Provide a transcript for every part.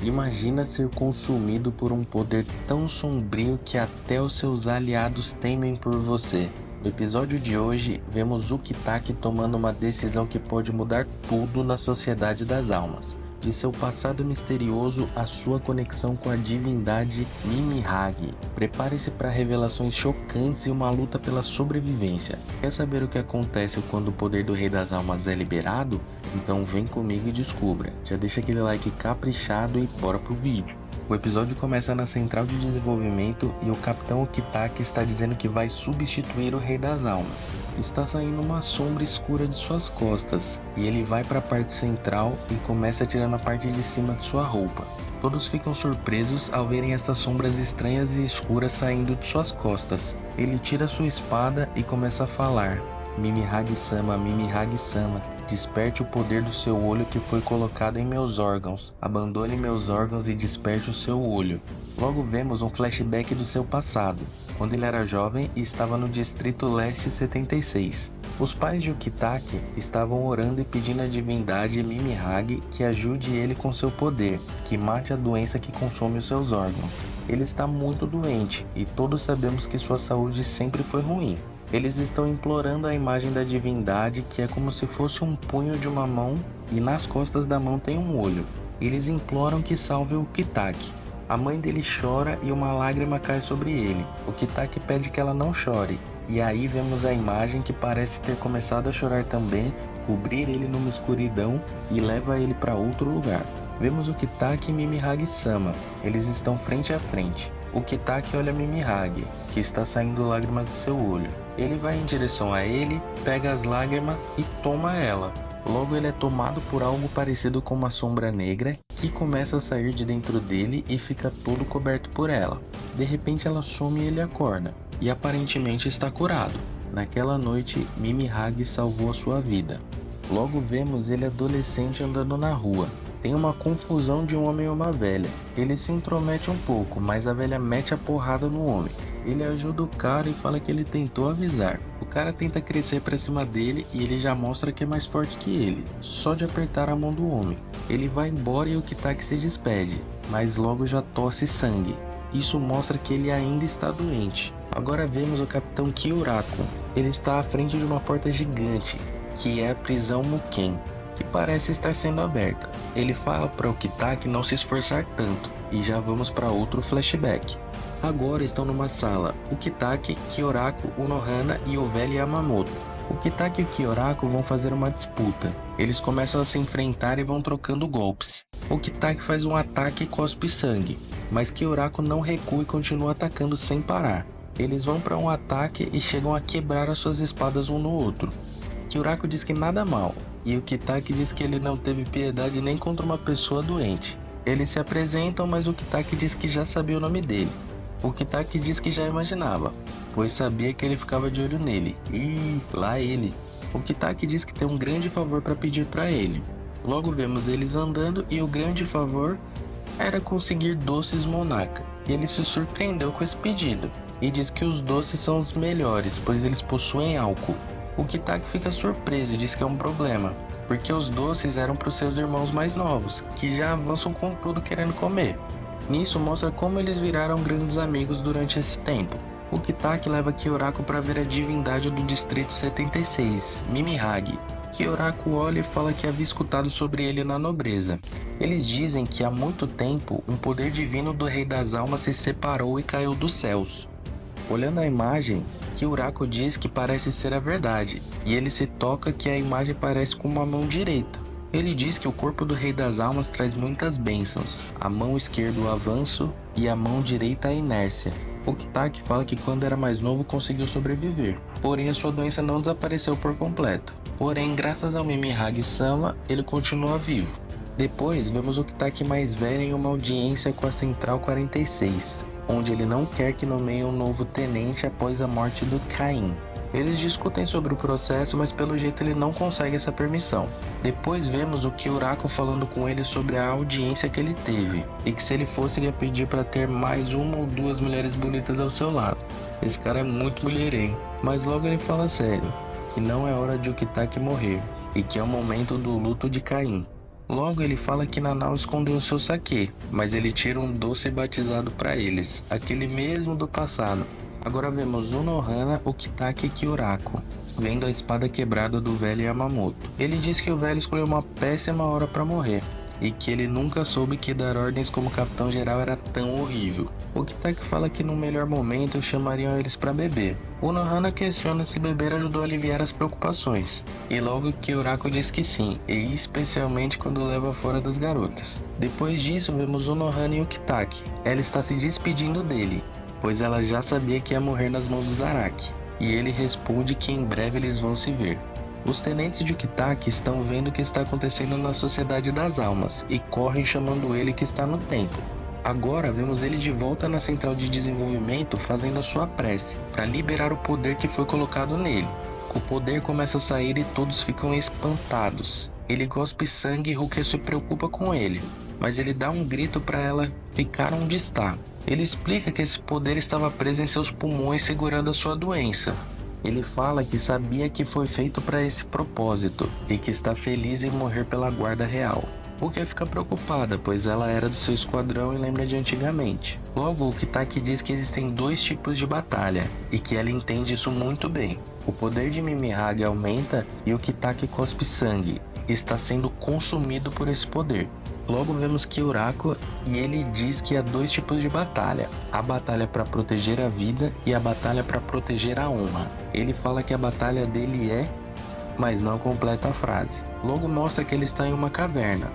Imagina ser consumido por um poder tão sombrio que até os seus aliados temem por você. No episódio de hoje, vemos Ukitake tomando uma decisão que pode mudar tudo na Sociedade das Almas. De seu passado misterioso à sua conexão com a divindade Mimi-Hagi. Prepare-se para revelações chocantes e uma luta pela sobrevivência. Quer saber o que acontece quando o poder do Rei das Almas é liberado? Então vem comigo e descubra. Já deixa aquele like caprichado e bora pro vídeo. O episódio começa na central de desenvolvimento e o Capitão Ukitake está dizendo que vai substituir o Rei das Almas. Está saindo uma sombra escura de suas costas e ele vai para a parte central e começa tirando a parte de cima de sua roupa. Todos ficam surpresos ao verem estas sombras estranhas e escuras saindo de suas costas. Ele tira sua espada e começa a falar: Mimi-Hagi-sama, Mimi-Hagi-sama, desperte o poder do seu olho que foi colocado em meus órgãos. Abandone meus órgãos e desperte o seu olho. Logo vemos um flashback do seu passado, quando ele era jovem e estava no Distrito Leste 76. Os pais de Ukitake estavam orando e pedindo à divindade Mimi-Hagi que ajude ele com seu poder, que mate a doença que consome os seus órgãos. Ele está muito doente e todos sabemos que sua saúde sempre foi ruim. Eles estão implorando a imagem da divindade, que é como se fosse um punho de uma mão e nas costas da mão tem um olho. Eles imploram que salve o Ukitake. A mãe dele chora e uma lágrima cai sobre ele. O Ukitake pede que ela não chore. E aí vemos a imagem que parece ter começado a chorar também, cobrir ele numa escuridão e leva ele para outro lugar. Vemos o Ukitake e Mimi-Hagi-sama. Eles estão frente a frente. O Ukitake olha Mimi-Hagi, que está saindo lágrimas de seu olho. Ele vai em direção a ele, pega as lágrimas e toma ela. Logo ele é tomado por algo parecido com uma sombra negra que começa a sair de dentro dele e fica todo coberto por ela. De repente ela some e ele acorda, e aparentemente está curado. Naquela noite, Mimi-Hagi salvou a sua vida. Logo vemos ele adolescente andando na rua. Tem uma confusão de um homem e uma velha. Ele se intromete um pouco, mas a velha mete a porrada no homem. Ele ajuda o cara e fala que ele tentou avisar. O cara tenta crescer pra cima dele e ele já mostra que é mais forte que ele, só de apertar a mão do homem. Ele vai embora e o Ukitake se despede, mas logo já tosse sangue. Isso mostra que ele ainda está doente. Agora vemos o Capitão Kyoraku. Ele está à frente de uma porta gigante, que é a prisão Muken, que parece estar sendo aberta. Ele fala para o Ukitake não se esforçar tanto, e já vamos para outro flashback. Agora estão numa sala, Ukitake, Kyoraku, Unohana e o velho Yamamoto. Ukitake e o Kyoraku vão fazer uma disputa. Eles começam a se enfrentar e vão trocando golpes. Ukitake faz um ataque e cospe sangue, mas Kyoraku não recua e continua atacando sem parar. Eles vão para um ataque e chegam a quebrar as suas espadas um no outro. Kyoraku diz que nada mal, e o Ukitake diz que ele não teve piedade nem contra uma pessoa doente. Eles se apresentam, mas o Ukitake diz que já sabia o nome dele. O Ukitake diz que já imaginava, pois sabia que ele ficava de olho nele. E lá ele. O Ukitake diz que tem um grande favor para pedir para ele. Logo vemos eles andando e o grande favor era conseguir doces Monaka. E ele se surpreendeu com esse pedido e diz que os doces são os melhores, pois eles possuem álcool. O Ukitake fica surpreso e diz que é um problema, porque os doces eram para os seus irmãos mais novos, que já avançam com tudo querendo comer. Nisso mostra como eles viraram grandes amigos durante esse tempo. O Ukitake leva Kyoraku para ver a divindade do Distrito 76, Mimi-Hagi. Kyoraku olha e fala que havia escutado sobre ele na nobreza. Eles dizem que há muito tempo um poder divino do Rei das Almas se separou e caiu dos céus. Olhando a imagem, Kyoraku diz que parece ser a verdade, e ele se toca que a imagem parece com uma mão direita. Ele diz que o corpo do Rei das Almas traz muitas bênçãos, a mão esquerda o avanço e a mão direita a inércia. O Ukitake fala que quando era mais novo conseguiu sobreviver, porém a sua doença não desapareceu por completo. Porém, graças ao Mimi-Hagi-sama, ele continua vivo. Depois, vemos o Ukitake mais velho em uma audiência com a Central 46, onde ele não quer que nomeie um novo tenente após a morte do Caim. Eles discutem sobre o processo, mas pelo jeito ele não consegue essa permissão. Depois vemos o Kyoraku falando com ele sobre a audiência que ele teve, e que se ele fosse ele ia pedir para ter mais uma ou duas mulheres bonitas ao seu lado. Esse cara é muito mulherengo. Mas logo ele fala sério, que não é hora de Ukitake morrer, e que é o momento do luto de Caim. Logo ele fala que Nanau escondeu seu saque, mas ele tira um doce batizado para eles, aquele mesmo do passado. Agora vemos Unohana, Ukitake e Kyorako, vendo a espada quebrada do velho Yamamoto. Ele diz que o velho escolheu uma péssima hora para morrer, e que ele nunca soube que dar ordens como capitão-geral era tão horrível. O Kitake fala que no melhor momento chamariam eles para beber. Unohana questiona se beber ajudou a aliviar as preocupações, e logo Kyorako diz que sim, e especialmente quando leva fora das garotas. Depois disso vemos Unohana e o Kitake. Ela está se despedindo dele, pois ela já sabia que ia morrer nas mãos do Zaraki, e ele responde que em breve eles vão se ver. Os tenentes de Ukitake estão vendo o que está acontecendo na Sociedade das Almas e correm chamando ele que está no templo. Agora vemos ele de volta na central de desenvolvimento fazendo a sua prece para liberar o poder que foi colocado nele. O poder começa a sair e todos ficam espantados. Ele cospe sangue e Rukia se preocupa com ele, mas ele dá um grito para ela ficar onde está. Ele explica que esse poder estava preso em seus pulmões segurando a sua doença. Ele fala que sabia que foi feito para esse propósito e que está feliz em morrer pela guarda real. Rukia fica preocupada, pois ela era do seu esquadrão e lembra de antigamente. Logo, o Kitake diz que existem dois tipos de batalha e que ela entende isso muito bem. O poder de Mimihage aumenta e o Kitake cospe sangue, está sendo consumido por esse poder. Logo vemos Kyorako e ele diz que há dois tipos de batalha: a batalha para proteger a vida e a batalha para proteger a honra. Ele fala que a batalha dele é, mas não completa a frase. Logo mostra que ele está em uma caverna.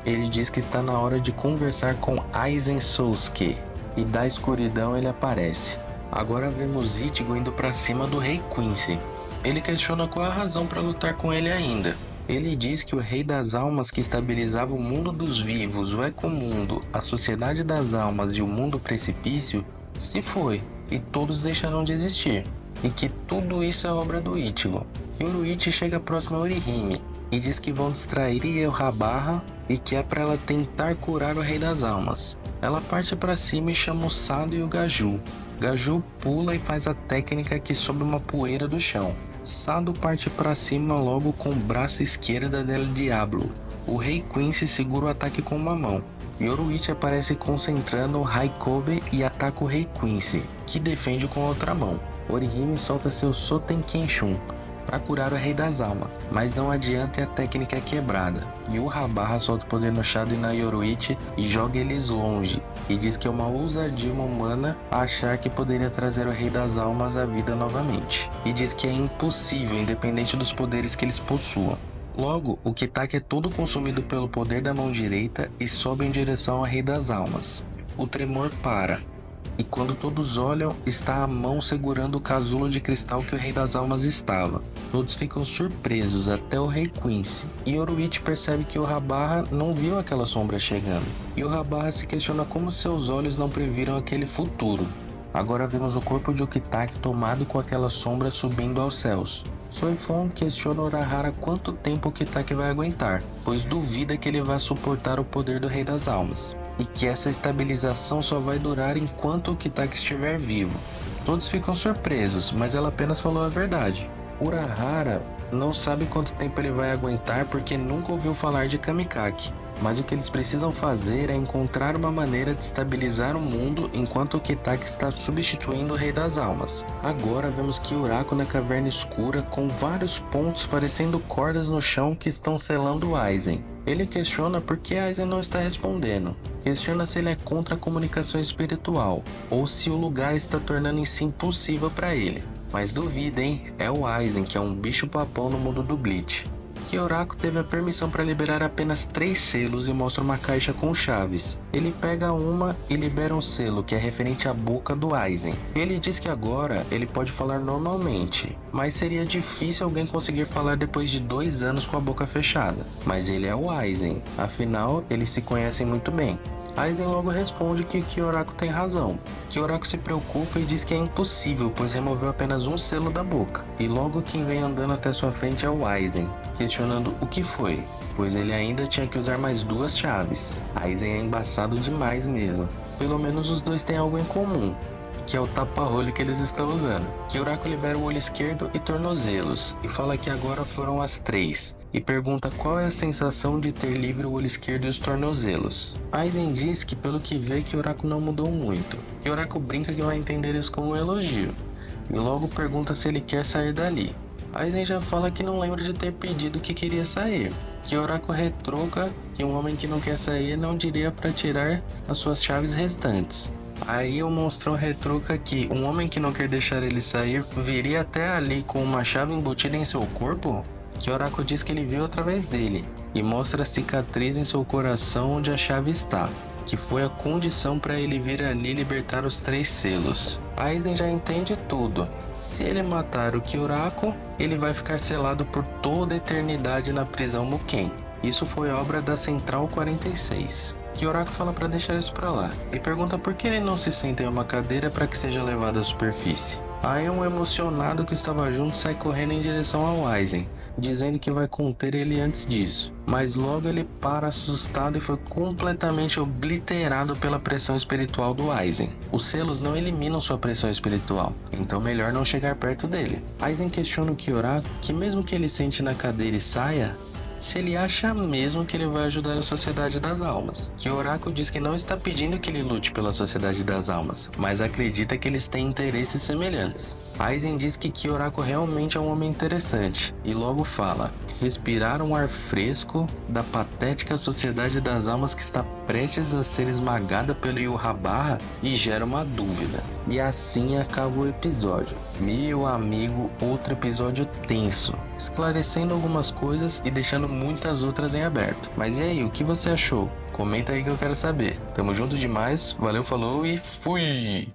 Ele diz que está na hora de conversar com Aizen Sousuke e da escuridão ele aparece. Agora vemos Ichigo indo para cima do Rei Quincy. Ele questiona qual a razão para lutar com ele ainda. Ele diz que o Rei das Almas que estabilizava o mundo dos vivos, o Ecomundo, a Sociedade das Almas e o Mundo Precipício se foi e todos deixaram de existir, e que tudo isso é obra do Ichigo. Yoruichi chega próximo a Orihime e diz que vão distrair Yeuhabarra e que é para ela tentar curar o Rei das Almas. Ela parte para cima e chama o Sado e o Gaju. Gaju pula e faz a técnica que sobe uma poeira do chão. Sado parte para cima logo com o braço esquerdo del Diablo. O Rei Quincy segura o ataque com uma mão. Yoruichi aparece concentrando o Haikobe e ataca o Rei Quincy, que defende com a outra mão. Orihime solta seu Soten Kenshin para curar o Rei das Almas, mas não adianta e a técnica é quebrada. Yeuhabarra solta o poder no Shadow e na Yoruichi e joga eles longe, e diz que é uma ousadia humana achar que poderia trazer o Rei das Almas à vida novamente, e diz que é impossível independente dos poderes que eles possuam. Logo, o Kitake é todo consumido pelo poder da mão direita e sobe em direção ao Rei das Almas. O tremor para, e quando todos olham, está a mão segurando o casulo de cristal que o Rei das Almas estava. Todos ficam surpresos, até o Rei Quincy. E Yoruichi percebe que Yeuhabarra não viu aquela sombra chegando. Yeuhabarra se questiona como seus olhos não previram aquele futuro. Agora vemos o corpo de Ukitake tomado com aquela sombra subindo aos céus. Soifon questiona Urahara quanto tempo o Ukitake vai aguentar, pois duvida que ele vai suportar o poder do Rei das Almas, e que essa estabilização só vai durar enquanto o Ukitake estiver vivo. Todos ficam surpresos, mas ela apenas falou a verdade. Urahara não sabe quanto tempo ele vai aguentar porque nunca ouviu falar de Kamikake, mas o que eles precisam fazer é encontrar uma maneira de estabilizar o mundo enquanto o Ukitake está substituindo o Rei das Almas. Agora vemos Kyorako na caverna escura com vários pontos parecendo cordas no chão que estão selando Aizen. Ele questiona por que Aizen não está respondendo. Questiona se ele é contra a comunicação espiritual ou se o lugar está tornando isso impossível para ele. Mas duvida, hein? É o Aizen, que é um bicho-papão no mundo do Bleach. Kyorako teve a permissão para liberar apenas 3 selos e mostra uma caixa com chaves. Ele pega uma e libera um selo que é referente à boca do Aizen. Ele diz que agora ele pode falar normalmente, mas seria difícil alguém conseguir falar depois de 2 anos com a boca fechada. Mas ele é o Aizen, afinal eles se conhecem muito bem. Aizen logo responde que Kyorako tem razão. Kyorako se preocupa e diz que é impossível, pois removeu apenas um selo da boca. E logo quem vem andando até sua frente é o Aizen, questionando o que foi, pois ele ainda tinha que usar mais 2 chaves. Aizen é embaçado demais mesmo. Pelo menos os dois têm algo em comum, que é o tapa-olho que eles estão usando. Kyorako libera o olho esquerdo e tornozelos, e fala que agora foram as 3. e pergunta qual é a sensação de ter livre o olho esquerdo e os tornozelos. Aizen diz que pelo que vê Kyorako não mudou muito. Kyorako brinca que vai entender isso como um elogio, e logo pergunta se ele quer sair dali. Aizen já fala que não lembra de ter pedido que queria sair. Kyorako retruca que um homem que não quer sair não diria para tirar as suas chaves restantes. Aí o monstrão retruca que um homem que não quer deixar ele sair viria até ali com uma chave embutida em seu corpo? Kyorako diz que ele viu através dele e mostra a cicatriz em seu coração onde a chave está, que foi a condição para ele vir ali libertar os 3 selos. Aizen já entende tudo. Se ele matar o Kyorako, ele vai ficar selado por toda a eternidade na prisão Muken. Isso foi obra da Central 46. Kyorako fala para deixar isso para lá e pergunta por que ele não se senta em uma cadeira para que seja levado à superfície. Aí um emocionado que estava junto sai correndo em direção ao Aizen, dizendo que vai conter ele antes disso. Mas logo ele para assustado e foi completamente obliterado pela pressão espiritual do Aizen. Os selos não eliminam sua pressão espiritual, então melhor não chegar perto dele. Aizen questiona o Kyorako que mesmo que ele sente na cadeira e saia, se ele acha mesmo que ele vai ajudar a Sociedade das Almas. Kyorako diz que não está pedindo que ele lute pela Sociedade das Almas, mas acredita que eles têm interesses semelhantes. Aizen diz que Kyorako realmente é um homem interessante, e logo fala: respirar um ar fresco da patética Sociedade das Almas que está prestes a ser esmagada pelo Yhwach e gera uma dúvida. E assim acaba o episódio. Meu amigo, outro episódio tenso, esclarecendo algumas coisas e deixando muitas outras em aberto. Mas e aí, o que você achou? Comenta aí que eu quero saber. Tamo junto demais, valeu, falou e fui!